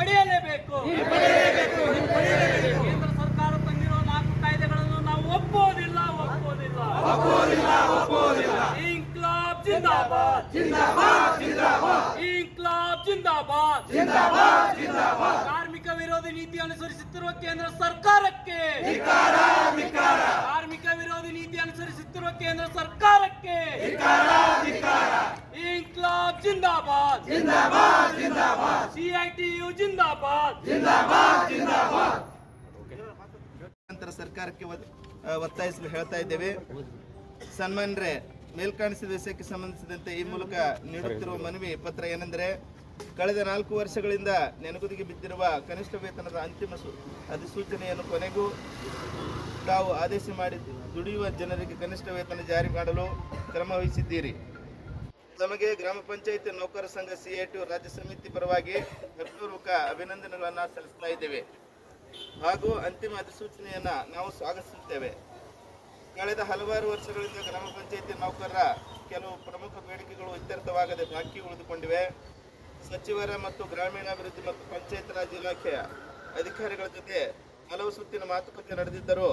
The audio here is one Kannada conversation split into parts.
ಹಿಂಪಡೆಯಲೇಬೇಕು. ಕೇಂದ್ರ ಸರ್ಕಾರ ತಂದಿರೋ 4 ಕಾಯ್ದೆಗಳನ್ನು ನಾವು ಒಪ್ಪೋದಿಲ್ಲ. ಇನ್ಕ್ಲಾಬ್ ಜಿಂದಾಬಾದ್, ಇನ್ಕ್ಲಾಬ್ ಜಿಂದಾಬಾದ್. ಕಾರ್ಮಿಕ ವಿರೋಧಿ ನೀತಿ ಅನುಸರಿಸುತ್ತಿರುವ ಕೇಂದ್ರ ಸರ್ಕಾರಕ್ಕೆ, ಕಾರ್ಮಿಕ ವಿರೋಧಿ ನೀತಿ ಅನುಸರಿಸುತ್ತಿರುವ ಕೇಂದ್ರ ಸರ್ಕಾರಕ್ಕೆ ಇನ್ಕ್ಲಾಬ್ ಜಿಂದಾಬಾದ್, CITU ಜಿಂದಾಬಾದ್. ನಂತರ ಸರ್ಕಾರಕ್ಕೆ ಒತ್ತಾಯಿಸಲು ಹೇಳ್ತಾ ಇದ್ದೇವೆ. ಸನ್ಮಾನ್ಯರೇ, ಮೇಲ್ಕಾಣಿಸಿದ ವಿಷಯಕ್ಕೆ ಸಂಬಂಧಿಸಿದಂತೆ ಈ ಮೂಲಕ ನೀಡುತ್ತಿರುವ ಮನವಿ ಪತ್ರ ಏನೆಂದರೆ, ಕಳೆದ 4 ವರ್ಷಗಳಿಂದ ನೆನಗುದಿಗೆ ಬಿದ್ದಿರುವ ಕನಿಷ್ಠ ವೇತನದ ಅಂತಿಮ ಅಧಿಸೂಚನೆಯನ್ನು ಕೊನೆಗೂ ತಾವು ಆದೇಶ ಮಾಡಿ ದುಡಿಯುವ ಜನರಿಗೆ ಕನಿಷ್ಠ ವೇತನ ಜಾರಿ ಮಾಡಲು ಕ್ರಮ ವಹಿಸಿದ್ದೀರಿ. ತಮಗೆ ಗ್ರಾಮ ಪಂಚಾಯಿತಿ ನೌಕರ ಸಂಘ CITU ರಾಜ್ಯ ಸಮಿತಿ ಪರವಾಗಿ ಹೃತ್ಪೂರ್ವಕ ಅಭಿನಂದನೆಗಳನ್ನು ಸಲ್ಲಿಸ್ತಾ ಇದ್ದೇವೆ ಹಾಗೂ ಅಂತಿಮ ಅಧಿಸೂಚನೆಯನ್ನು ನಾವು ಸ್ವಾಗತಿಸುತ್ತೇವೆ. ಕಳೆದ ಹಲವಾರು ವರ್ಷಗಳಿಂದ ಗ್ರಾಮ ಪಂಚಾಯಿತಿ ನೌಕರರ ಕೆಲವು ಪ್ರಮುಖ ಬೇಡಿಕೆಗಳು ಇತ್ಯರ್ಥವಾಗದೆ ಬಾಕಿ ಉಳಿದುಕೊಂಡಿವೆ. ಸಚಿವರ ಮತ್ತು ಗ್ರಾಮೀಣಾಭಿವೃದ್ಧಿ ಮತ್ತು ಪಂಚಾಯತ್ ರಾಜ್ ಇಲಾಖೆಯ ಅಧಿಕಾರಿಗಳ ಜೊತೆ ಹಲವು ಸುತ್ತಿನ ಮಾತುಕತೆ ನಡೆದಿದ್ದರೂ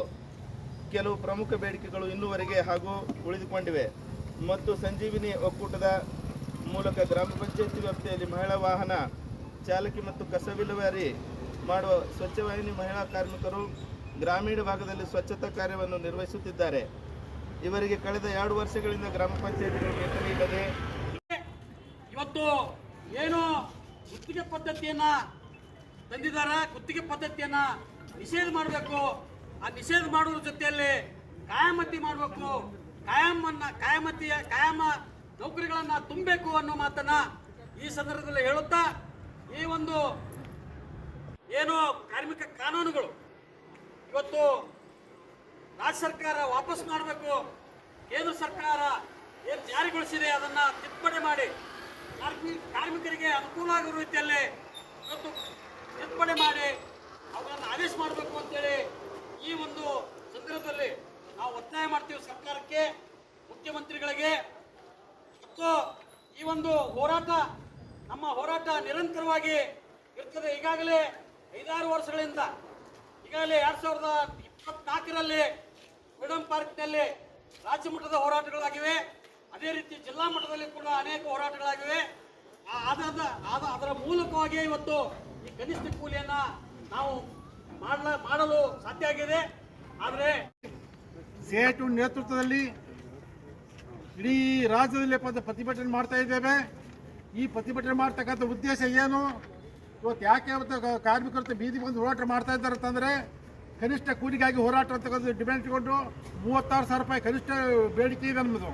ಕೆಲವು ಪ್ರಮುಖ ಬೇಡಿಕೆಗಳು ಇನ್ನೂವರೆಗೆ ಹಾಗೂ ಉಳಿದುಕೊಂಡಿವೆ ಮತ್ತು ಸಂಜೀವಿನಿ ಒಕ್ಕೂಟದ ಮೂಲಕ ಗ್ರಾಮ ಪಂಚಾಯಿತಿ ವ್ಯಾಪ್ತಿಯಲ್ಲಿ ಮಹಿಳಾ ವಾಹನ ಚಾಲಕಿ ಮತ್ತು ಕಸ ವಿಲೇವಾರಿ ಮಾಡುವ ಸ್ವಚ್ಛವಾಹಿನಿ ಮಹಿಳಾ ಕಾರ್ಮಿಕರು ಗ್ರಾಮೀಣ ಭಾಗದಲ್ಲಿ ಸ್ವಚ್ಛತಾ ಕಾರ್ಯವನ್ನು ನಿರ್ವಹಿಸುತ್ತಿದ್ದಾರೆ. ಇವರಿಗೆ ಕಳೆದ 2 ವರ್ಷಗಳಿಂದ ಗ್ರಾಮ ಪಂಚಾಯಿತಿಗಳು ವೇತನ ಇಲ್ಲದೆ ಇವತ್ತು ಏನು ಗುತ್ತಿಗೆ ಪದ್ಧತಿಯನ್ನ ತಂದಿದ್ದಾರೆ, ಗುತ್ತಿಗೆ ಪದ್ಧತಿಯನ್ನ ನಿಷೇಧ ಮಾಡಬೇಕು. ಆ ನಿಷೇಧ ಮಾಡುವ ಜೊತೆಯಲ್ಲಿ ಕಾಯಮತಿ ಮಾಡಬೇಕು, ಕಾಯಮ ನೌಕರಿಗಳನ್ನ ತುಂಬಬೇಕು ಅನ್ನೋ ಮಾತನ್ನ ಈ ಸಂದರ್ಭದಲ್ಲಿ ಹೇಳುತ್ತಾ, ಈ ಒಂದು ಏನು ಕಾರ್ಮಿಕ ಕಾನೂನುಗಳು ಇವತ್ತು ರಾಜ್ಯ ಸರ್ಕಾರ ವಾಪಸ್ ಮಾಡಬೇಕು. ಕೇಂದ್ರ ಸರ್ಕಾರ ಏನು ಜಾರಿಗೊಳಿಸಿದೆ ಅದನ್ನ ತಿದ್ದುಪಡಿ ಮಾಡಿ ಕಾರ್ಮಿಕರಿಗೆ ಅನುಕೂಲ ಆಗುವ ರೀತಿಯಲ್ಲಿ ಇವತ್ತು ತಿದ್ದುಪಡಿ ಮಾಡಿ ಅವುಗಳನ್ನು ಆದೇಶ ಮಾಡಬೇಕು ಅಂತೇಳಿ ಈ ಒಂದು ಸಂದರ್ಭದಲ್ಲಿ ನಾವು ಒತ್ತಾಯ ಮಾಡ್ತೀವಿ ಸರ್ಕಾರಕ್ಕೆ, ಮುಖ್ಯಮಂತ್ರಿಗಳಿಗೆ. ಮತ್ತು ಈ ಒಂದು ಹೋರಾಟ, ನಮ್ಮ ಹೋರಾಟ ನಿರಂತರವಾಗಿ ಇರ್ತದೆ. ಈಗಾಗಲೇ 5-6 ವರ್ಷಗಳಿಂದ, ಈಗಾಗಲೇ 2024ರಲ್ಲಿ ಫ್ರೀಡಂ ಪಾರ್ಕ್ನಲ್ಲಿ ರಾಜ್ಯ ಮಟ್ಟದ ಹೋರಾಟಗಳಾಗಿವೆ. ಅದೇ ರೀತಿ ಜಿಲ್ಲಾ ಮಟ್ಟದಲ್ಲಿ ಕೂಡ ಅನೇಕ ಹೋರಾಟಗಳಾಗಿವೆ. ಅದರ ಮೂಲಕವಾಗಿ ಇವತ್ತು ಈ ಕನಿಷ್ಠ ಕೂಲಿಯನ್ನ ನಾವು ಮಾಡಲು ಸಾಧ್ಯ ಆಗಿದೆ. ಆದರೆ CITU ನೇತೃತ್ವದಲ್ಲಿ ಇಡೀ ರಾಜ್ಯದಲ್ಲಿ ಪ್ರತಿಭಟನೆ ಮಾಡ್ತಾ ಇದ್ದೇವೆ. ಈ ಪ್ರತಿಭಟನೆ ಮಾಡ್ತಕ್ಕಂಥ ಉದ್ದೇಶ ಏನು, ಇವತ್ತು ಯಾಕೆ ಕಾರ್ಮಿಕರು ಬೀದಿಗೆ ಬಂದು ಹೋರಾಟ ಮಾಡ್ತಾ ಇದ್ದಾರೆ ಅಂತಂದರೆ, ಕನಿಷ್ಠ ಕೂಲಿಗಾಗಿ ಹೋರಾಟ ಅಂತಕ್ಕಂಥ ಡಿಮ್ಯಾಂಡ್ ಇಟ್ಕೊಂಡು 36,000 ರೂಪಾಯಿ ಕನಿಷ್ಠ ಬೇಡಿಕೆ ಇದೆ ನಮ್ಮದು.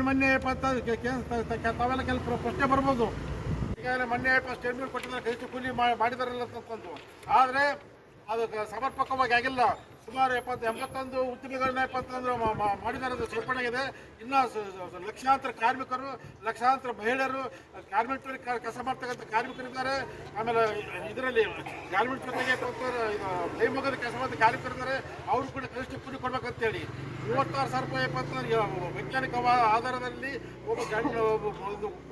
ಮೊನ್ನೆ ತಾವೆಲ್ಲ ಕೆಲವು ಪ್ರಶ್ನೆ ಬರ್ಬೋದು, ಈಗಾಗಲೇ ಮೊನ್ನೆ ಸ್ಟೇಟ್ಮೆಂಟ್ ಕೊಟ್ಟಿದ್ದಾರೆ ಕನಿಷ್ಠ ಕೂಲಿ ಮಾಡಿದಾರಲ್ಲ ಅಂತಂದು. ಆದರೆ ಅದು ಸಮರ್ಪಕವಾಗಿ ಆಗಿಲ್ಲ. ಸುಮಾರು 81 ಉದ್ಯಮಿಗಳನ್ನ ಮಾಡಿದ್ದಾರೆ, ಅದು ಸೇರ್ಪಡೆ ಆಗಿದೆ. ಇನ್ನು ಲಕ್ಷಾಂತರ ಕಾರ್ಮಿಕರು, ಲಕ್ಷಾಂತರ ಮಹಿಳೆಯರು, ಗಾರ್ಮೆಂಟ್ ಕೆಲಸ ಮಾಡ್ತಕ್ಕಂಥ ಕಾರ್ಮಿಕರಿದ್ದಾರೆ. ಆಮೇಲೆ ಇದರಲ್ಲಿ ಗಾರ್ಮೆಂಟ್ ಜೊತೆಗೆ ಕೈಮುಖದ ಕೆಲಸ ಮಾಡ್ತ ಕಾರ್ಮಿಕರಿದ್ದಾರೆ. ಅವರು ಕೂಡ ಕನಿಷ್ಠ ಕೂಲಿ ಕೊಡ್ಬೇಕಂತೇಳಿ 36,000 ರೂಪಾಯಿ ವೈಜ್ಞಾನಿಕ ಆಧಾರದಲ್ಲಿ ಒಬ್ಬ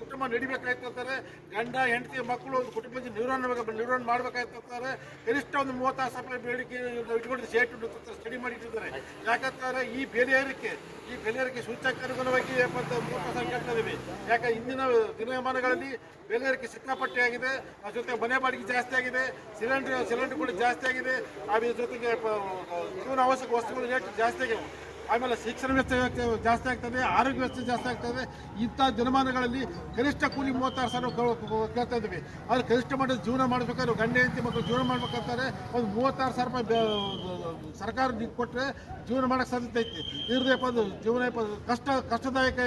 ಕುಟುಂಬ ನಡಿಬೇಕಾಯ್ತು ಅಂತಾರೆ. ಗಂಡ, ಹೆಂಡತಿ, ಮಕ್ಕಳು, ಒಂದು ಕುಟುಂಬದ ನಿರ್ವಹಣೆ ಮಾಡಬೇಕಾಯ್ತು ಅಂತಾರೆ. ಕನಿಷ್ಠ ಒಂದು 36,000 ರೂಪಾಯಿ ಬೇಡಿಕೆ ಇಟ್ಕೊಂಡು CITU ಸ್ಟಡಿ ಮಾಡಿಟ್ಟಿದ್ದಾರೆ. ಯಾಕಂತಾರೆ ಈ ಬೆಲೆ ಏರಿಕೆ ಸೂಚ್ಯಂಕನುಗುಣವಾಗಿ 33% ಕೇಳ್ತಾ ಇದ್ದೀವಿ. ಯಾಕೆ ಇಂದಿನ ದಿನಮಾನಗಳಲ್ಲಿ ಬೆಲೆ ಏರಿಕೆ ಸಿಕ್ಕಾಪಟ್ಟೆ ಆಗಿದೆ. ಅದ್ರ ಜೊತೆ ಮನೆ ಬಾಡಿಗೆ ಜಾಸ್ತಿ ಆಗಿದೆ, ಸಿಲಿಂಡರ್ ಕೂಡ ಜಾಸ್ತಿ ಆಗಿದೆ. ಅದ್ರ ಜೊತೆಗೆ ಜೀವನ ಅವಶ್ಯಕ ವಸ್ತುಗಳು ರೇಟ್ ಜಾಸ್ತಿ ಆಗಿದೆ. ಆಮೇಲೆ ಶಿಕ್ಷಣ ವೆಚ್ಚ ಜಾಸ್ತಿ ಆಗ್ತದೆ, ಆರೋಗ್ಯ ವೆಚ್ಚ ಜಾಸ್ತಿ ಆಗ್ತದೆ. ಇಂಥ ದಿನಮಾನಗಳಲ್ಲಿ ಕನಿಷ್ಠ ಕೂಲಿ 36,000 ಕೇಳ್ತಾ ಇದ್ದೀವಿ. ಆದರೆ ಕನಿಷ್ಠ ಮಟ್ಟದ ಜೀವನ ಮಾಡಬೇಕಾದ್ರೆ ಗಂಡ ಹೆಂಡತಿ ಮಕ್ಕಳು ಜೀವನ ಮಾಡ್ಬೇಕಂತಾರೆ ಒಂದು 36,000 ರೂಪಾಯಿ ಸರ್ಕಾರ ಕೊಟ್ಟರೆ ಜೀವನ ಮಾಡೋಕ್ಕೆ ಸಾಧ್ಯತೆ ಐತಿ. ಇರದೇಪ್ಪ ಅದು ಜೀವನ ಕಷ್ಟದಾಯಕ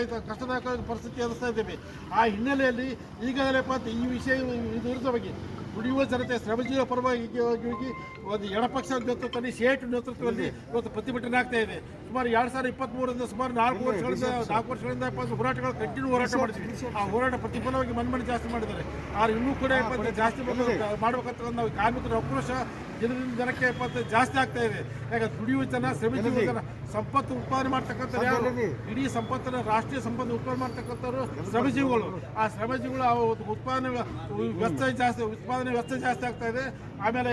ಪರಿಸ್ಥಿತಿ ಎದುರಿಸ್ತಾ ಇದ್ದೀವಿ. ಆ ಹಿನ್ನೆಲೆಯಲ್ಲಿ ಈಗಾಗಲೇ ಈ ವಿಷಯ ಇದು ವಿರುದ್ಧವಾಗಿ ದುಡಿಯುವ ಜನತೆ ಶ್ರಮಜೀವ ಪರವಾಗಿ ಒಂದು ಎಡಪಕ್ಷ ನೇತೃತ್ವದಲ್ಲಿ CITU ನೇತೃತ್ವದಲ್ಲಿ ಇವತ್ತು ಪ್ರತಿಭಟನೆ ಆಗ್ತಾ ಇದೆ. ಸುಮಾರು 2023ರಿಂದ ಸುಮಾರು 4 ವರ್ಷಗಳಿಂದ ಹೋರಾಟಗಳು ಕಂಟಿನ್ಯೂ ಹೋರಾಟ ಮಾಡಿದ್ವಿ. ಆ ಹೋರಾಟ ಪ್ರತಿಫಲವಾಗಿ ಮನ್ಮನೆ ಜಾಸ್ತಿ ಮಾಡಿದ್ದಾರೆ. ಆದ್ರೆ ಇನ್ನೂ ಕೂಡ ಜಾಸ್ತಿ ಮಾಡ್ಬೇಕಂತ ನಾವು ಕಾರ್ಮಿಕರ ಆಕ್ರೋಶ ದಿನದಿಂದ ದಿನಕ್ಕೆ ಜಾಸ್ತಿ ಆಗ್ತಾ ಇದೆ. ಯಾಕಂದ್ರೆ ದುಡಿಯುವ ಜನ, ಶ್ರಮಿಸುವ ಜನ, ಸಂಪತ್ತು ಉತ್ಪಾದನೆ ಮಾಡ್ತಕ್ಕಂಥವ್ರು ಯಾರು? ಇಡೀ ಸಂಪತ್ತನ್ನು, ರಾಷ್ಟ್ರೀಯ ಸಂಪತ್ತು ಉತ್ಪಾದನೆ ಮಾಡ್ತಕ್ಕಂಥವ್ರು ಶ್ರಮಜೀವಿಗಳು. ಆ ಶ್ರಮಜೀವಿಗಳು ಉತ್ಪಾದನೆ ವೆಚ್ಚ ಜಾಸ್ತಿ ಆಗ್ತಾ ಇದೆ. ಆಮೇಲೆ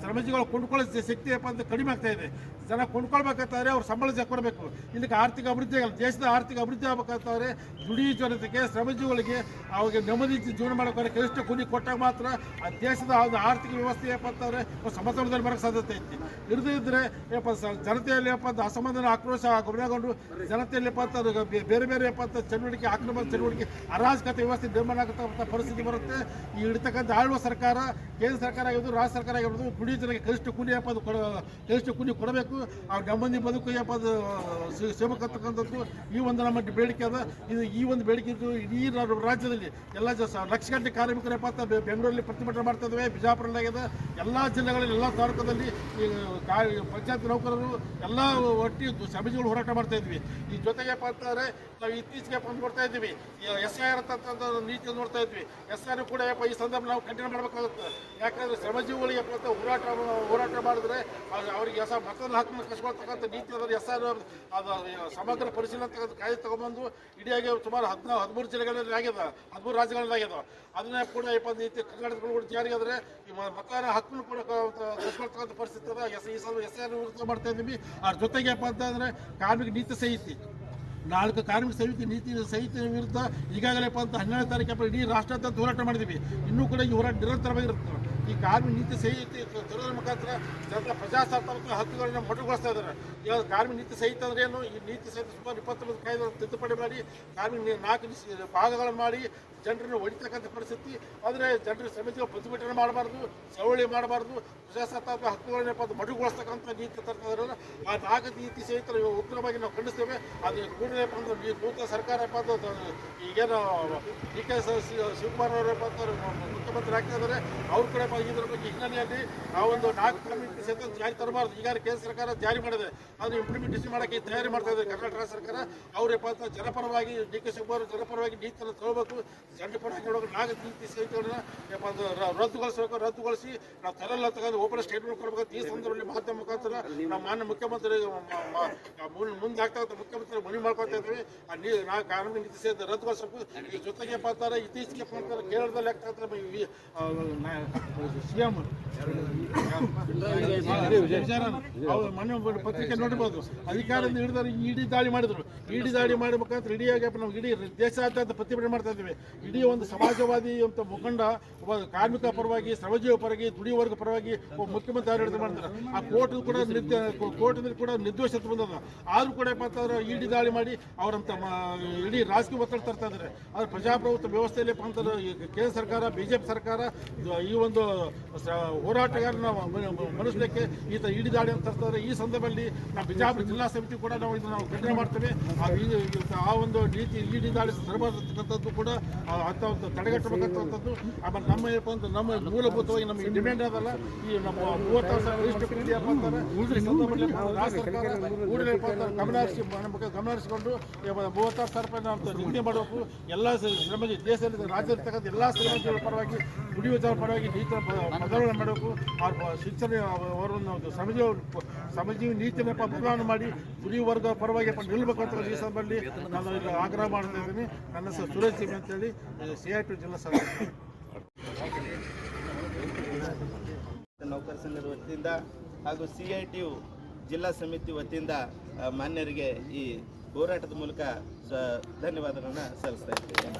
ಶ್ರಮಜೀವಿಗಳು ಕೊಂಡ್ಕೊಳ್ಳೋ ಶಕ್ತಿ ಅಂತ ಕಡಿಮೆ ಆಗ್ತಾ ಇದೆ. ಜನ ಕೊಂಡ್ಕೊಳ್ಬೇಕಾದ್ರೆ ಅವ್ರು ಸಂಬಳ ಕೊಡಬೇಕು. ಇಲ್ಲಿಗೆ ಆರ್ಥಿಕ ಅಭಿವೃದ್ಧಿ ಆಗಲ್ಲ. ದೇಶದ ಆರ್ಥಿಕ ಅಭಿವೃದ್ಧಿ ಆಗಬೇಕಾದ್ರೆ ದುಡಿಯುವ ಜನತೆಗೆ, ಶ್ರಮಜೀವಿಗಳಿಗೆ ಅವ್ರಿಗೆ ನೆಮ್ಮದಿ ಜೀವನ ಮಾಡೋಕೆ ಕನಿಷ್ಠ ಕೂಲಿ ಕೊಟ್ಟಾಗ ಮಾತ್ರ ಆ ದೇಶದ ಒಂದು ಆರ್ಥಿಕ ವ್ಯವಸ್ಥೆ ಅಂತಂದ್ರೆ ಸಮತೋಲನದಲ್ಲಿ ಬರೋಕ್ಕೆ ಸಾಧ್ಯತೆ ಐತಿ. ಇರದಿದ್ರೆ ಜನತೆಯಲ್ಲಿ ಅಸಮಾಧಾನ, ಆಕ್ರೋಶ ಕೊನೆಗೊಂಡು ಜನತೆಯಲ್ಲಿ ಬೇರೆ ಬೇರೆ ಚಟುವಟಿಕೆ, ಆಕ್ರಮಣ ಚಟುವಟಿಕೆ, ಅರಾಜಕತೆ ವ್ಯವಸ್ಥೆ ನಿರ್ಮಾಣ ಆಗತಕ್ಕಂಥ ಪರಿಸ್ಥಿತಿ ಬರುತ್ತೆ. ಈ ಇರ್ತಕ್ಕಂಥ ಆಳುವ ಸರ್ಕಾರ, ಕೇಂದ್ರ ಸರ್ಕಾರ ಆಗಿರ್ಬೋದು, ರಾಜ್ಯ ಸರ್ಕಾರ ಆಗಿರ್ಬೋದು, ದುಡಿಯೋ ಜನಕ್ಕೆ ಕನಿಷ್ಠ ಕೂಲಿ ಕೊಡಬೇಕು. ಅವ್ರು ನೆಮ್ಮದಿ ಬದುಕು ಸಿಗಬೇಕಂತಕ್ಕಂಥದ್ದು ಈ ಒಂದು ನಮ್ಮ ಬೇಡಿಕೆ ಅದ. ಈ ಒಂದು ಬೇಡಿಕೆ ಇದ್ದು ಇಡೀ ರಾಜ್ಯದಲ್ಲಿ ಎಲ್ಲ ಲಕ್ಷಗಟ್ಟಲೆ ಕಾರ್ಮಿಕರ ಬೆಂಗಳೂರಲ್ಲಿ ಪ್ರತಿಭಟನೆ ಮಾಡ್ತಾ ಇದ್ದೇವೆ. ಬಿಜಾಪುರದಲ್ಲಿ ಆಗಿದೆ, ಎಲ್ಲ ಜಿಲ್ಲೆಗಳಲ್ಲಿ, ಎಲ್ಲ ತಾಲೂಕಲ್ಲಿ ಪಂಚಾಯತ್ ನೌಕರರು ಎಲ್ಲ ಒಟ್ಟು ಶ್ರಮಜೀವಿಗಳು ಹೋರಾಟ ಮಾಡ್ತಾ ಇದ್ವಿ. ಈ ಜೊತೆಗೆ ಅಂತಂದ್ರೆ ನಾವು ಇತ್ತೀಚೆಗೆ ನೋಡ್ತಾ ಇದ್ದೀವಿ, SIR ಅಂತ ನೀತಿ ನೋಡ್ತಾ ಇದ್ವಿ. SIR ಕೂಡ ಈ ಸಂದರ್ಭ ನಾವು ಕಂಟಿನ್ಯೂ ಮಾಡಬೇಕಾಗುತ್ತೆ. ಯಾಕಂದ್ರೆ ಶ್ರಮಜೀವಿಗಳಿಗೆ ಹೋರಾಟ ಮಾಡಿದ್ರೆ ಅವ್ರಿಗೆ ಮತ್ತೊಂದು ಹಕ್ಕನ್ನು ಕಸ್ಕೊಳ್ತಕ್ಕಂಥ ನೀತಿ ಅದರ SIR ಅದು ಸಮಗ್ರ ಪರಿಶೀಲನೆ ಕಾಯ್ದೆ ತಗೊಂಡ್ಬಂದು ಇಡೀಯಾಗಿ ಸುಮಾರು 13 ಜಿಲ್ಲೆಗಳಲ್ಲಿ ಆಗಿದೆ, 13 ರಾಜ್ಯಗಳಲ್ಲಿ ಆಗಿದೆ. ಅದನ್ನ ಕೂಡ ನೀತಿ ಕರ್ನಾಟಕಗಳು ಕೂಡ ಜಾರಿಗೆ ಆದರೆ ಮತದಾನ ಹಕ್ಕನ್ನು ಕೂಡ ಕಸ್ಕೊಳ್ತಕ್ಕಂಥ ಪರಿಸ್ಥಿತಿ ಅದ. ಈ ಸಲ SIR ವಿರುದ್ಧ ಮಾಡ್ತಾ ಇದ್ದೀವಿ. ಅದ್ರ ಜೊತೆಗೆ ಅಂತಂದ್ರೆ ಕಾರ್ಮಿಕ ನೀತಿ ಸಹಿತಿ 4 ಕಾರ್ಮಿಕ ನೀತಿ ಸಹಿತ ವಿರುದ್ಧ ಈಗಾಗಲೇ 12ನೇ ತಾರೀಕು ಇಡೀ ರಾಷ್ಟ್ರಾದ್ಯಂತ ಹೋರಾಟ ಮಾಡಿದ್ದೀವಿ. ಇನ್ನೂ ಕೂಡ ಈ ಹೋರಾಟ ನಿರಂತರವಾಗಿರುತ್ತೆ. ಈ ಕಾರ್ಮಿಕ ನೀತಿ ಸಹಿತ ತರೋದ್ರ ಮುಖಾಂತರ ಜನರ ಪ್ರಜಾಸತ್ತಾತ್ಮಕ ಹಕ್ಕುಗಳನ್ನ ಮೊಟಕುಗೊಳಿಸ್ತಾ ಇದ್ದಾರೆ. ಇವಾಗ ಕಾರ್ಮಿಕ ನೀತಿ ಸಹಿತ ಅಂದ್ರೆ ಏನು? ಈ ನೀತಿ ಸಹಿತ ಸುಮಾರು 29 ಕಾಯ್ದೆ ತಿದ್ದುಪಡಿ ಮಾಡಿ ಕಾರ್ಮಿಕ 4 ಭಾಗಗಳನ್ನು ಮಾಡಿ ಜನರನ್ನು ಹೊಡಿತಕ್ಕಂಥ ಪರಿಸ್ಥಿತಿ. ಆದರೆ ಜನರು ಸಮಿತಿಗಳು ಪ್ರತಿಭಟನೆ ಮಾಡಬಾರ್ದು, ಚಳವಳಿ ಮಾಡಬಾರ್ದು, ಪ್ರಜಾಸತ್ತಾತ್ಮಕ ಹಕ್ಕುಗಳನ್ನ ಮೊಟಕುಗೊಳಿಸ್ತಕ್ಕಂಥ ನೀತಿ ತರ್ತಾ ಇರೋಲ್ಲ. ಆ 4 ನೀತಿ ಸಹಿತ ಉಗ್ರವಾಗಿ ನಾವು ಖಂಡಿಸ್ತೇವೆ. ಅದು ಕೂಡಲೇ ನೂತನ ಸರ್ಕಾರ ಈಗೇನು DK ಶಿವಕುಮಾರ್ ಅವರ ಮುಖ್ಯಮಂತ್ರಿ ಆಗ್ತಾ ಇದ್ದಾರೆ. ಅವ್ರ ಕೂಡ ಇದ್ರ ಬಗ್ಗೆ ಹಿನ್ನೆಲೆಯಲ್ಲಿ ನಾವೊಂದು 4 ಕಾರ್ಮಿಕ ನೀತಿ ಸಹಿತ ಜಾರಿ ತರಬಾರ್ದು. ಈಗಾಗಲೇ ಕೇಂದ್ರ ಸರ್ಕಾರ ಜಾರಿ ಮಾಡಿದೆ, ಅದನ್ನು ಇಂಪ್ಲಿಮೆಂಟೇಷನ್ ಮಾಡೋಕ್ಕೆ ತಯಾರಿ ಮಾಡ್ತಾ ಇದ್ದಾರೆ ಕರ್ನಾಟಕ ರಾಜ್ಯ ಸರ್ಕಾರ. ಅವ್ರ ಜನಪರವಾಗಿ DK ಶಿವಕುಮಾರ್ ಜನಪರವಾಗಿ ನೀತಿಯನ್ನು ತರಬೇಕು. ಜನಪರವಾಗಿ ನೋಡೋಕೆ 4 ನೀತಿ ಸಹಿತಗಳನ್ನ ರದ್ದುಗೊಳಿಸಿ ನಾವು ತರಲ್ಲ ತಗೊಂಡು ಓಪನ್ ಸ್ಟೇಟ್ಮೆಂಟ್ ಕೊಡಬೇಕಂತ ಈ ಸಂದರ್ಭದಲ್ಲಿ ಮಾಧ್ಯಮ ಮುಖಾಂತರ ನಾವು ಮಾನ್ಯ ಮುಖ್ಯಮಂತ್ರಿ ಮುಂದೆ ಆಗ್ತಾ ಮುಖ್ಯಮಂತ್ರಿ ಮನವಿ ಮಾಡ್ಕೊತಾ ಇದ್ದೀವಿ. ಆ ಕಾರ್ಮಿಕ ನೀತಿ ಸಹಿತ ರದ್ದುಗೊಳಿಸಬೇಕು. ಈ ಜೊತೆಗೆ ಇತ್ತೀಚೆಗೆ ಕೇರಳದಲ್ಲಿ ಆಗ್ತಾ CM ಮೊನ್ನೆ ಪತ್ರಿಕೆ ನೋಡಿರ್ಬೋದು, ಅಧಿಕಾರದಿಂದ ಹಿಡಿದ್ರೆ ಇಡಿ ದಾಳಿ ಮಾಡಿದ್ರು. ಇಡಿ ದಾಳಿ ಮಾಡಿ ಮುಖಾಂತರ ಇಡೀಯಾಗಿ ನಾವು ಇಡೀ ದೇಶಾದ್ಯಂತ ಪ್ರತಿಭಟನೆ ಮಾಡ್ತಾ ಇದ್ದೀವಿ. ಇಡೀ ಒಂದು ಸಮಾಜವಾದಿ ಅಂತ ಮುಖಂಡ ಒಬ್ಬ ಕಾರ್ಮಿಕ ಪರವಾಗಿ, ಶ್ರಮಜೀವಿ ಪರವಾಗಿ, ದುಡಿಯುವ ವರ್ಗ ಪರವಾಗಿ ಒಬ್ಬ ಮುಖ್ಯಮಂತ್ರಿ ಆಡಳಿತ ಮಾಡ್ತಾರೆ. ಆ ಕೋರ್ಟ್ನಲ್ಲಿ ಕೂಡ ನಿರ್ದೋಷತೆ ಬಂದದ. ಆದ್ರೂ ಕೂಡ ಇಡಿ ದಾಳಿ ಮಾಡಿ ಅವರಂತ ಇಡೀ ರಾಜಕೀಯ ಒತ್ತಡ ತರ್ತಾ ಇದ್ದಾರೆ. ಆದ್ರೆ ಪ್ರಜಾಪ್ರಭುತ್ವ ವ್ಯವಸ್ಥೆಯಲ್ಲಿ ಕೇಂದ್ರ ಸರ್ಕಾರ, BJP ಸರ್ಕಾರ ಈ ಒಂದು ಹೋರಾಟಗಾರನ ಮನಸ್ಲಿಕ್ಕೆ ಇಡಿ ದಾಳಿ ಅಂತ ತರ್ತಾರೆ. ಈ ಸಂದರ್ಭದಲ್ಲಿ ನಾವು ಬಿಜಾಪುರ ಜಿಲ್ಲಾ ಸಮಿತಿ ಕೂಡ ನಾವು ಇದನ್ನು ಖಂಡನೆ ಮಾಡ್ತೇವೆ. ಆ ಒಂದು ನೀತಿ ಇಡಿ ದಾಳಿ ತರಬಾರತಕ್ಕಂಥದ್ದು ಕೂಡ ಅಂತ ಒಂದು ತಡೆಗಟ್ಟಬೇಕಂತದ್ದು. ಆಮೇಲೆ ನಮ್ಮ ಮೂಲಭೂತವಾಗಿ ನಮಗೆ ಡಿಮ್ಯಾಂಡ್ ಅದಲ್ಲ. ಈ ನಮ್ಮ 30,000 ಗರಿಷ್ಠ ಕೂಲಿ ಅಂತಾರೆ. ಈ ಸಂದರ್ಭದಲ್ಲಿ ರಾಜ್ಯ ಸರ್ಕಾರ ಕೂಡಲೇ ಗಮನಹರಿಸಿಕೊಂಡು 36,000 ರೂಪಾಯಿ ನಾವು ನಿಗದಿ ಮಾಡಬೇಕು. ಎಲ್ಲ ಶ್ರಮಜೀವಿ ದೇಶದಲ್ಲಿ ರಾಜ್ಯದಲ್ಲಿರ್ತಕ್ಕಂಥ ಎಲ್ಲ ಶ್ರಮಜೀವಿಗಳ ಪರವಾಗಿ, ದುಡಿಯುವ ಜನರ ಪರವಾಗಿ ನೀತಿಯ ಬದಲಾವಣೆ ಮಾಡಬೇಕು. ಅವ್ರ ಶಿಕ್ಷಣ ಅವರನ್ನು ಶ್ರಮಜೀವಿ ನೀತಿಯನ್ನು ಬದಲಾವಣೆ ಮಾಡಿ ದುಡಿಯುವ ವರ್ಗ ಪರವಾಗಿ ನಿಲ್ಲಬೇಕು ಅಂತ ಈ ಸಂದರ್ಭದಲ್ಲಿ ನಾನು ಇಲ್ಲಿ ಆಗ್ರಹ ಮಾಡ್ತಾ ಇದ್ದೀನಿ. ನನ್ನ ಹೆಸರು ಸುರೇಶ್ ಸಿಂಗ್ ಅಂತೇಳಿ, CIT ಜಿಲ್ಲಾ ಸದಸ್ಯ. ನೌಕರ ಸಂಘದ ವತಿಯಿಂದ ಹಾಗೂ CITU ಜಿಲ್ಲಾ ಸಮಿತಿ ವತಿಯಿಂದ ಮಾನ್ಯರಿಗೆ ಈ ಹೋರಾಟದ ಮೂಲಕ ಧನ್ಯವಾದಗಳನ್ನು ಸಲ್ಲಿಸ್ತಾ ಇದ್ದೇನೆ.